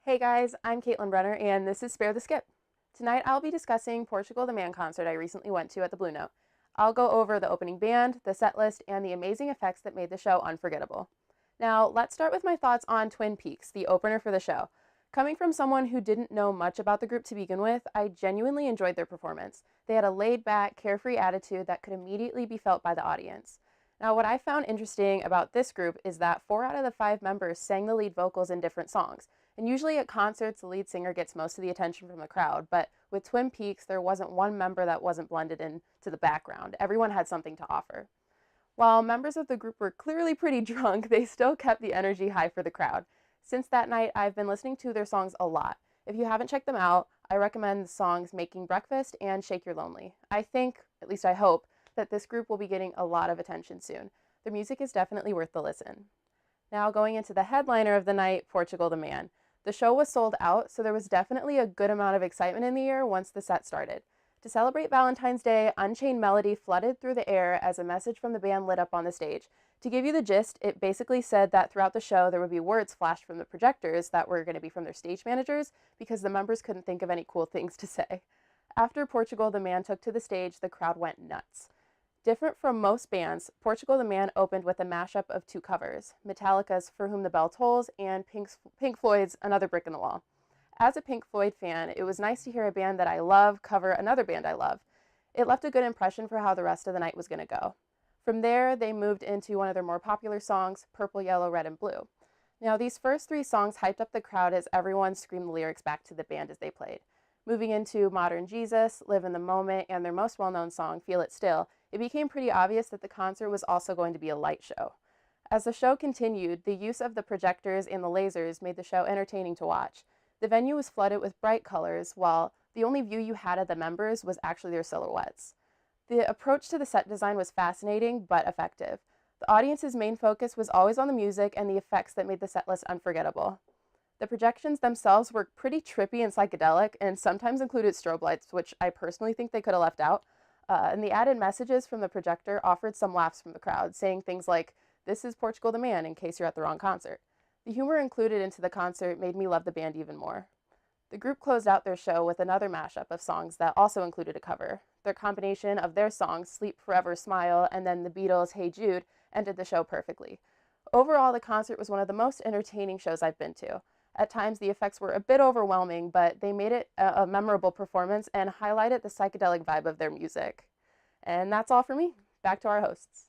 Hey guys, I'm Caitlin Brenner and this is Spare the Skip. Tonight I'll be discussing Portugal the Man concert I recently went to at the Blue Note. I'll go over the opening band, the set list, and the amazing effects that made the show unforgettable. Now, let's start with my thoughts on Twin Peaks, the opener for the show. Coming from someone who didn't know much about the group to begin with, I genuinely enjoyed their performance. They had a laid-back, carefree attitude that could immediately be felt by the audience. Now, what I found interesting about this group is that 4 out of the 5 members sang the lead vocals in different songs. And usually at concerts, the lead singer gets most of the attention from the crowd, but with Twin Peaks, there wasn't one member that wasn't blended into the background. Everyone had something to offer. While members of the group were clearly pretty drunk, they still kept the energy high for the crowd. Since that night, I've been listening to their songs a lot. If you haven't checked them out, I recommend the songs Making Breakfast and Shake Your Lonely. I think, at least I hope, that this group will be getting a lot of attention soon. Their music is definitely worth the listen. Now going into the headliner of the night, Portugal the Man. The show was sold out, so there was definitely a good amount of excitement in the air once the set started. To celebrate Valentine's Day, Unchained Melody flooded through the air as a message from the band lit up on the stage. To give you the gist, it basically said that throughout the show there would be words flashed from the projectors that were going to be from their stage managers because the members couldn't think of any cool things to say. After Portugal the Man took to the stage, the crowd went nuts. Different from most bands, Portugal the Man opened with a mashup of 2 covers, Metallica's For Whom the Bell Tolls and Pink Floyd's Another Brick in the Wall. As a Pink Floyd fan, it was nice to hear a band that I love cover another band I love. It left a good impression for how the rest of the night was going to go. From there, they moved into one of their more popular songs, Purple, Yellow, Red, and Blue. Now, these first 3 songs hyped up the crowd as everyone screamed the lyrics back to the band as they played. Moving into Modern Jesus, Live in the Moment, and their most well-known song, Feel It Still, it became pretty obvious that the concert was also going to be a light show. As the show continued, the use of the projectors and the lasers made the show entertaining to watch. The venue was flooded with bright colors, while the only view you had of the members was actually their silhouettes. The approach to the set design was fascinating but effective. The audience's main focus was always on the music and the effects that made the set list unforgettable. The projections themselves were pretty trippy and psychedelic and sometimes included strobe lights, which I personally think they could have left out. And the added messages from the projector offered some laughs from the crowd, saying things like, "This is Portugal the Man," in case you're at the wrong concert. The humor included into the concert made me love the band even more. The group closed out their show with another mashup of songs that also included a cover. Their combination of their songs, Sleep Forever, Smile, and then the Beatles' Hey Jude, ended the show perfectly. Overall, the concert was one of the most entertaining shows I've been to. At times, the effects were a bit overwhelming, but they made it a memorable performance and highlighted the psychedelic vibe of their music. And that's all for me. Back to our hosts.